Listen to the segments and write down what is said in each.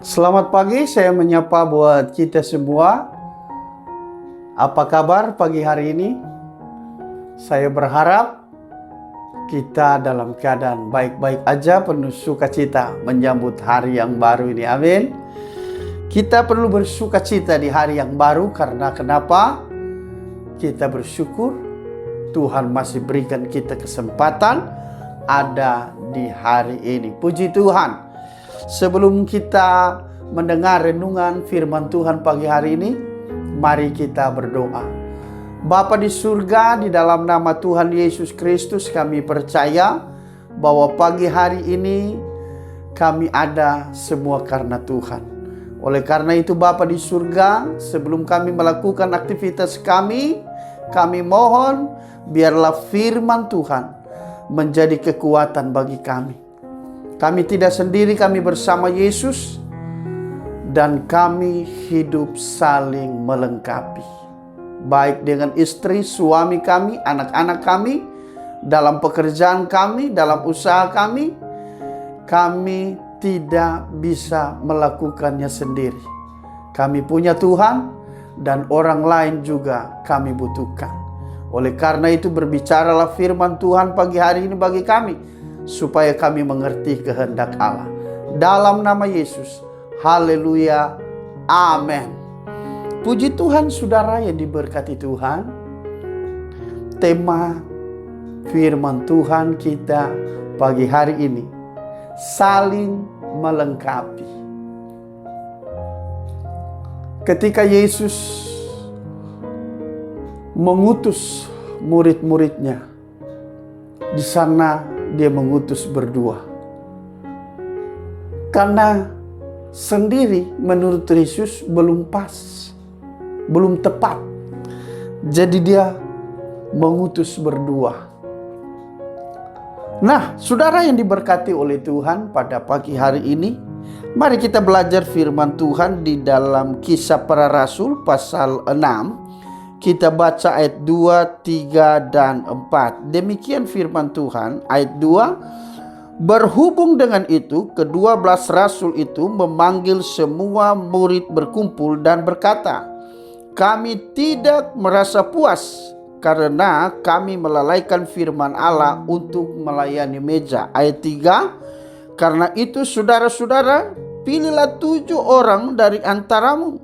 Selamat pagi, saya menyapa buat kita semua. Apa kabar pagi hari ini? Saya berharap kita dalam keadaan baik-baik aja, penuh sukacita menyambut hari yang baru ini. Amin. Kita perlu bersukacita di hari yang baru karena kenapa? Kita bersyukur Tuhan masih berikan kita kesempatan ada di hari ini. Puji Tuhan. Sebelum kita mendengar renungan firman Tuhan pagi hari ini, mari kita berdoa. Bapa di surga, di dalam nama Tuhan Yesus Kristus kami percaya bahwa pagi hari ini kami ada semua karena Tuhan. Oleh karena itu Bapa di surga, sebelum kami melakukan aktivitas kami mohon biarlah firman Tuhan menjadi kekuatan bagi kami. Kami tidak sendiri, kami bersama Yesus. Dan kami hidup saling melengkapi. Baik dengan istri, suami kami, anak-anak kami. Dalam pekerjaan kami, dalam usaha kami. Kami tidak bisa melakukannya sendiri. Kami punya Tuhan dan orang lain juga kami butuhkan. Oleh karena itu berbicaralah firman Tuhan pagi hari ini bagi kami. Supaya kami mengerti kehendak Allah. Dalam nama Yesus. Haleluya. Amin. Puji Tuhan saudara yang diberkati Tuhan. Tema firman Tuhan kita pagi hari ini. Saling melengkapi. Ketika Yesus mengutus murid-muridnya. Di sana dia mengutus berdua. Karena sendiri menurut Yesus belum pas, belum tepat. Jadi dia mengutus berdua. Nah, saudara yang diberkati oleh Tuhan pada pagi hari ini, mari kita belajar firman Tuhan di dalam Kisah Para Rasul pasal 6. Kita baca ayat 2, 3, dan 4. Demikian firman Tuhan, ayat 2. Berhubung dengan itu, ke-12 rasul itu memanggil semua murid berkumpul dan berkata, kami tidak merasa puas karena kami melalaikan firman Allah untuk melayani meja. Ayat 3. Karena itu saudara-saudara, pilihlah 7 orang dari antaramu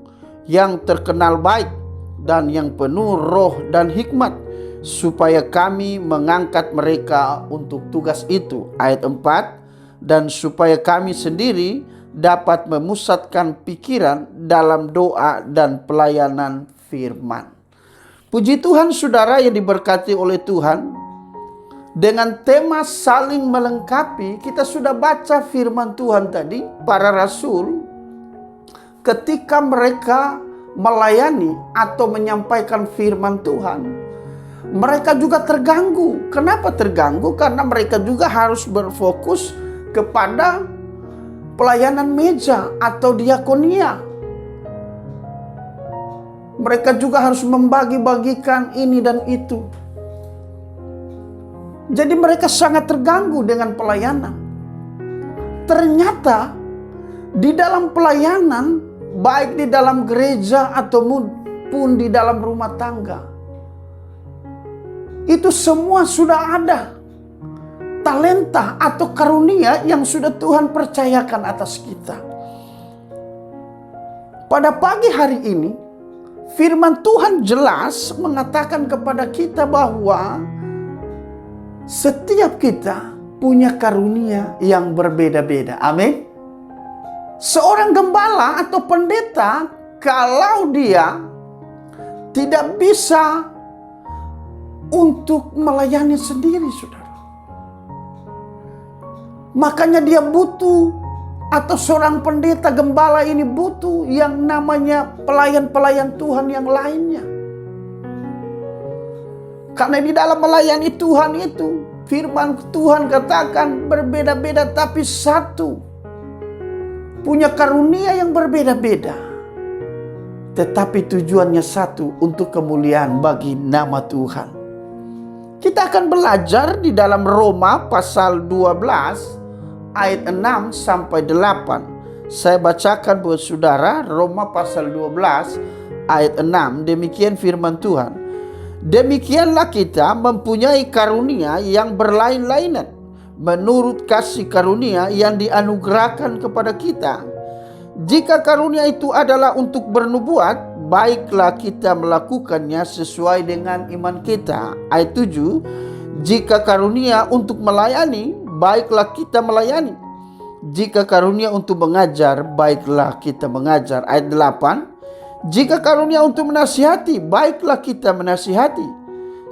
yang terkenal baik dan yang penuh roh dan hikmat, supaya kami mengangkat mereka untuk tugas itu. Ayat 4. Dan supaya kami sendiri dapat memusatkan pikiran dalam doa dan pelayanan firman. Puji Tuhan saudara yang diberkati oleh Tuhan. Dengan tema saling melengkapi, kita sudah baca firman Tuhan tadi. Para rasul ketika mereka melayani atau menyampaikan firman Tuhan, mereka juga terganggu. Kenapa terganggu? Karena mereka juga harus berfokus kepada pelayanan meja atau diakonia. Mereka juga harus membagi-bagikan ini dan itu. Jadi mereka sangat terganggu dengan pelayanan. Ternyata di dalam pelayanan, baik di dalam gereja ataupun di dalam rumah tangga, itu semua sudah ada talenta atau karunia yang sudah Tuhan percayakan atas kita. Pada pagi hari ini, firman Tuhan jelas mengatakan kepada kita bahwa setiap kita punya karunia yang berbeda-beda. Amin. Seorang gembala atau pendeta, kalau dia tidak bisa untuk melayani sendiri, saudara, makanya dia butuh, atau seorang pendeta gembala ini butuh yang namanya pelayan-pelayan Tuhan yang lainnya. Karena di dalam melayani Tuhan itu, firman Tuhan katakan berbeda-beda tapi satu. Punya karunia yang berbeda-beda, tetapi tujuannya satu, untuk kemuliaan bagi nama Tuhan. Kita akan belajar di dalam Roma pasal 12 ayat 6 sampai 8. Saya bacakan buat saudara Roma pasal 12 ayat 6. Demikian firman Tuhan. Demikianlah kita mempunyai karunia yang berlain-lainan menurut kasih karunia yang dianugerahkan kepada kita. Jika karunia itu adalah untuk bernubuat, baiklah kita melakukannya sesuai dengan iman kita. Ayat 7. Jika karunia untuk melayani, baiklah kita melayani. Jika karunia untuk mengajar, baiklah kita mengajar. Ayat 8. Jika karunia untuk menasihati, baiklah kita menasihati.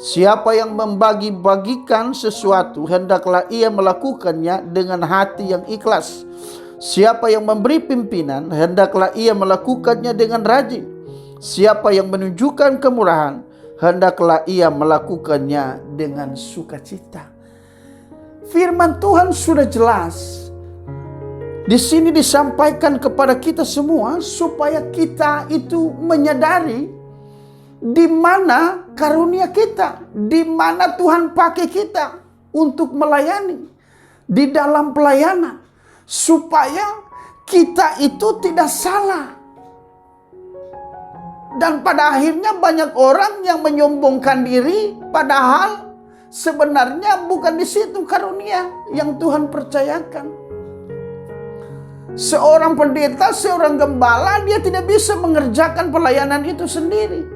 Siapa yang membagi-bagikan sesuatu, hendaklah ia melakukannya dengan hati yang ikhlas. Siapa yang memberi pimpinan, hendaklah ia melakukannya dengan rajin. Siapa yang menunjukkan kemurahan, hendaklah ia melakukannya dengan sukacita. Firman Tuhan sudah jelas. Di sini disampaikan kepada kita semua supaya kita itu menyadari di mana karunia kita, di mana Tuhan pakai kita untuk melayani di dalam pelayanan, supaya kita itu tidak salah. Dan pada akhirnya banyak orang yang menyombongkan diri, padahal sebenarnya bukan di situ karunia yang Tuhan percayakan. Seorang pendeta, seorang gembala, dia tidak bisa mengerjakan pelayanan itu sendiri.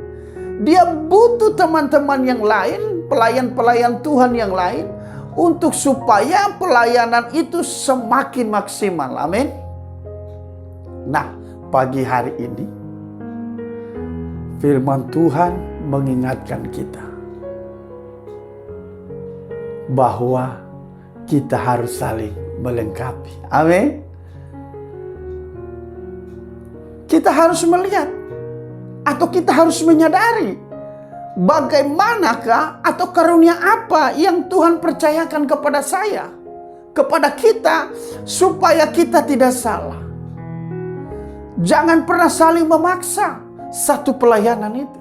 Dia butuh teman-teman yang lain, pelayan-pelayan Tuhan yang lain, untuk supaya pelayanan itu semakin maksimal. Amin. Nah, pagi hari ini firman Tuhan mengingatkan kita bahwa kita harus saling melengkapi. Amin. Kita harus melihat atau kita harus menyadari bagaimanakah atau karunia apa yang Tuhan percayakan kepada saya, kepada kita, supaya kita tidak salah. Jangan pernah saling memaksa satu pelayanan itu,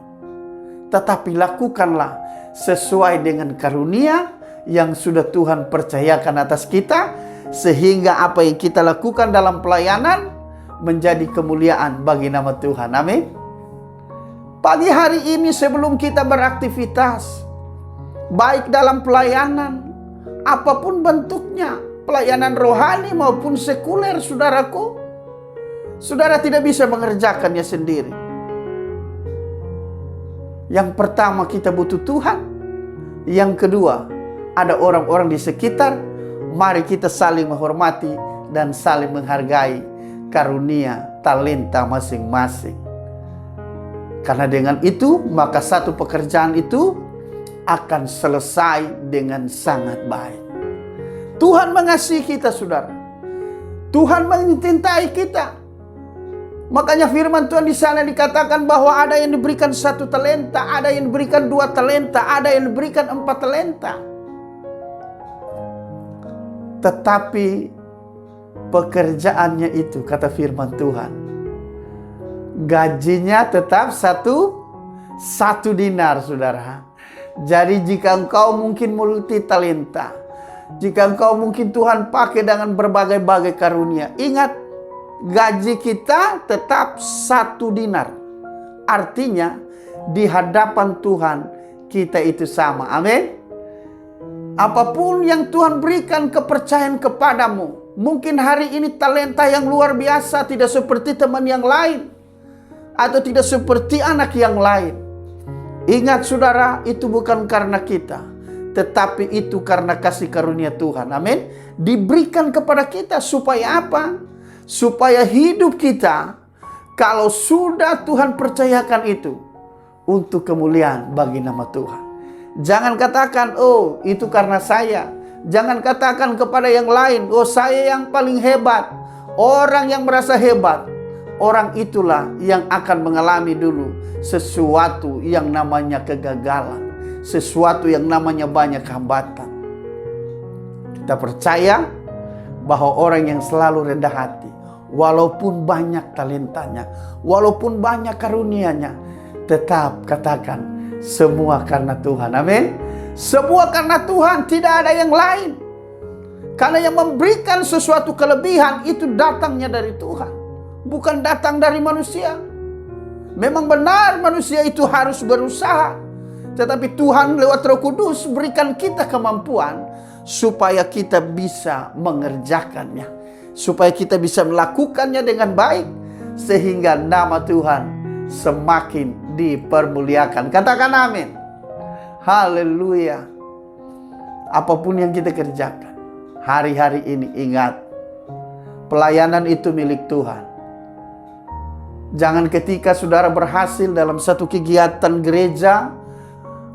tetapi lakukanlah sesuai dengan karunia yang sudah Tuhan percayakan atas kita, sehingga apa yang kita lakukan dalam pelayanan menjadi kemuliaan bagi nama Tuhan. Amin. Pagi hari ini sebelum kita beraktivitas, baik dalam pelayanan apapun bentuknya, pelayanan rohani maupun sekuler, saudaraku, saudara tidak bisa mengerjakannya sendiri. Yang pertama, kita butuh Tuhan. Yang kedua, ada orang-orang di sekitar. Mari kita saling menghormati dan saling menghargai karunia, talenta masing-masing. Karena dengan itu, maka satu pekerjaan itu akan selesai dengan sangat baik. Tuhan mengasihi kita, saudara. Tuhan mencintai kita. Makanya firman Tuhan di sana dikatakan bahwa ada yang diberikan 1 talenta, ada yang diberikan 2 talenta, ada yang diberikan 4 talenta. Tetapi pekerjaannya itu, kata firman Tuhan, gajinya tetap satu dinar, saudara. Jadi jika engkau mungkin multi talenta, jika engkau mungkin Tuhan pakai dengan berbagai-bagai karunia, ingat, gaji kita tetap 1 dinar. Artinya di hadapan Tuhan kita itu sama. Amin. Apapun yang Tuhan berikan kepercayaan kepadamu, mungkin hari ini talenta yang luar biasa, tidak seperti teman yang lain, atau tidak seperti anak yang lain. Ingat, saudara, itu bukan karena kita, tetapi itu karena kasih karunia Tuhan. Amin. Diberikan kepada kita supaya apa? Supaya hidup kita, kalau sudah Tuhan percayakan itu, untuk kemuliaan bagi nama Tuhan. Jangan katakan, oh itu karena saya. Jangan katakan kepada yang lain, oh saya yang paling hebat. Orang yang merasa hebat, orang itulah yang akan mengalami dulu sesuatu yang namanya kegagalan, sesuatu yang namanya banyak hambatan. Kita percaya bahwa orang yang selalu rendah hati, walaupun banyak talentanya, walaupun banyak karunianya, tetap katakan, semua karena Tuhan. Amin. Semua karena Tuhan, tidak ada yang lain. Karena yang memberikan sesuatu kelebihan itu datangnya dari Tuhan. bukan datang dari manusia. Memang benar manusia itu harus berusaha, tetapi Tuhan lewat Roh Kudus berikan kita kemampuan supaya kita bisa mengerjakannya, supaya kita bisa melakukannya dengan baik, sehingga nama Tuhan semakin dipermuliakan. Katakan amin. Haleluya. Apapun yang kita kerjakan hari-hari ini, ingat, pelayanan itu milik Tuhan. Jangan ketika saudara berhasil dalam satu kegiatan gereja,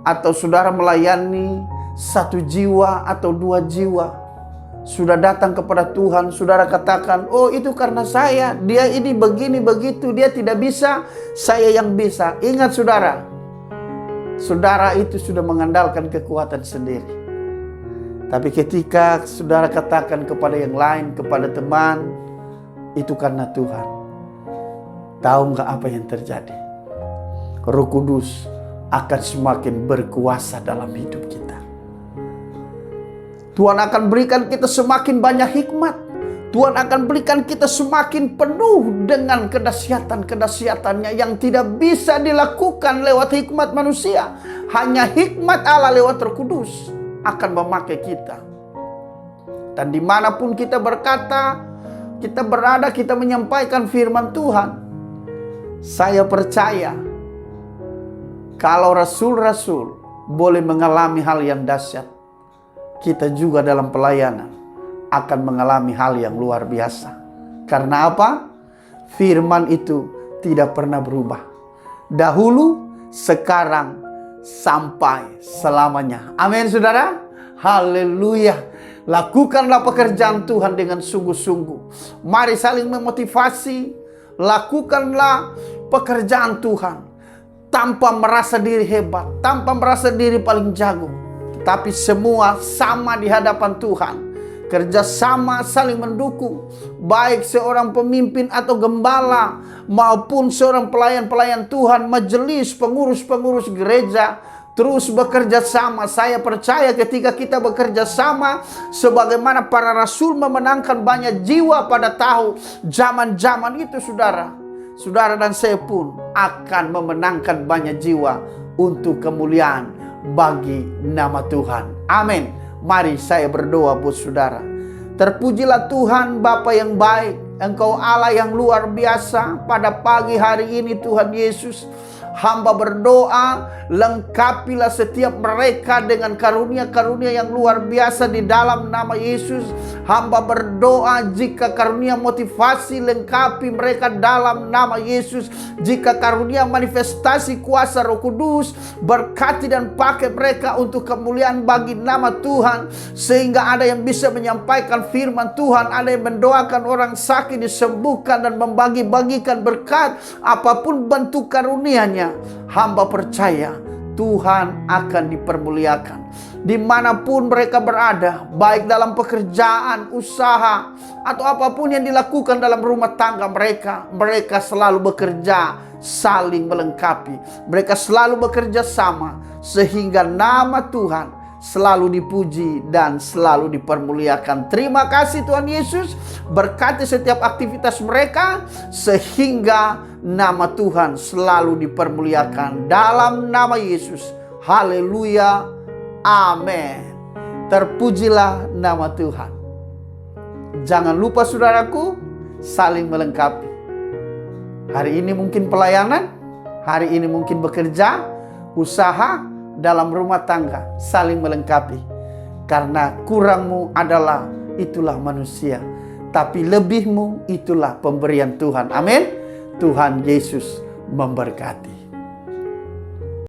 atau saudara melayani 1 jiwa atau 2 jiwa, sudah datang kepada Tuhan, saudara katakan, oh itu karena saya, dia ini begini begitu, dia tidak bisa, saya yang bisa. Ingat saudara, saudara itu sudah mengandalkan kekuatan sendiri. Tapi ketika saudara katakan kepada yang lain, kepada teman, itu karena Tuhan. Tahu nggak apa yang terjadi? Roh Kudus akan semakin berkuasa dalam hidup kita. Tuhan akan berikan kita semakin banyak hikmat. Tuhan akan berikan kita semakin penuh dengan kedahsyatan-kedahsyatannya yang tidak bisa dilakukan lewat hikmat manusia. Hanya hikmat Allah lewat Roh Kudus akan memakai kita. Dan dimanapun kita berkata, kita berada, kita menyampaikan firman Tuhan, saya percaya kalau rasul-rasul boleh mengalami hal yang dahsyat, kita juga dalam pelayanan akan mengalami hal yang luar biasa. Karena apa? Firman itu tidak pernah berubah. Dahulu, sekarang, sampai selamanya. Amin saudara. Haleluya. Lakukanlah pekerjaan Tuhan dengan sungguh-sungguh. Mari saling memotivasi. Lakukanlah pekerjaan Tuhan tanpa merasa diri hebat, tanpa merasa diri paling jago, tapi semua sama di hadapan Tuhan. Kerjasama, saling mendukung, baik seorang pemimpin atau gembala maupun seorang pelayan-pelayan Tuhan, majelis, pengurus-pengurus gereja, terus bekerja sama. Saya percaya ketika kita bekerja sama, sebagaimana para rasul memenangkan banyak jiwa pada zaman-zaman itu, saudara dan saya pun akan memenangkan banyak jiwa untuk kemuliaan bagi nama Tuhan. Amin. Mari saya berdoa buat saudara. Terpujilah Tuhan Bapa yang baik, Engkau Allah yang luar biasa. Pada pagi hari ini Tuhan Yesus, hamba berdoa, lengkapilah setiap mereka dengan karunia-karunia yang luar biasa di dalam nama Yesus. Hamba berdoa, jika karunia motivasi, lengkapi mereka dalam nama Yesus. Jika karunia manifestasi kuasa Roh Kudus, berkati dan pakai mereka untuk kemuliaan bagi nama Tuhan. Sehingga ada yang bisa menyampaikan firman Tuhan, ada yang mendoakan orang sakit disembuhkan dan membagi-bagikan berkat. Apapun bentuk karunianya, hamba percaya Tuhan akan dipermuliakan dimanapun mereka berada, baik dalam pekerjaan, usaha, atau apapun yang dilakukan dalam rumah tangga mereka. Mereka selalu bekerja saling melengkapi, mereka selalu bekerja sama, sehingga nama Tuhan selalu dipuji dan selalu dipermuliakan. Terima kasih Tuhan Yesus, berkati setiap aktivitas mereka sehingga nama Tuhan selalu dipermuliakan dalam nama Yesus. Haleluya. Amin. Terpujilah nama Tuhan. Jangan lupa saudaraku, saling melengkapi. Hari ini mungkin pelayanan, hari ini mungkin bekerja, usaha, dalam rumah tangga, saling melengkapi. Karena kurangmu adalah itulah manusia, tapi lebihmu itulah pemberian Tuhan. Amin. Tuhan Yesus memberkati.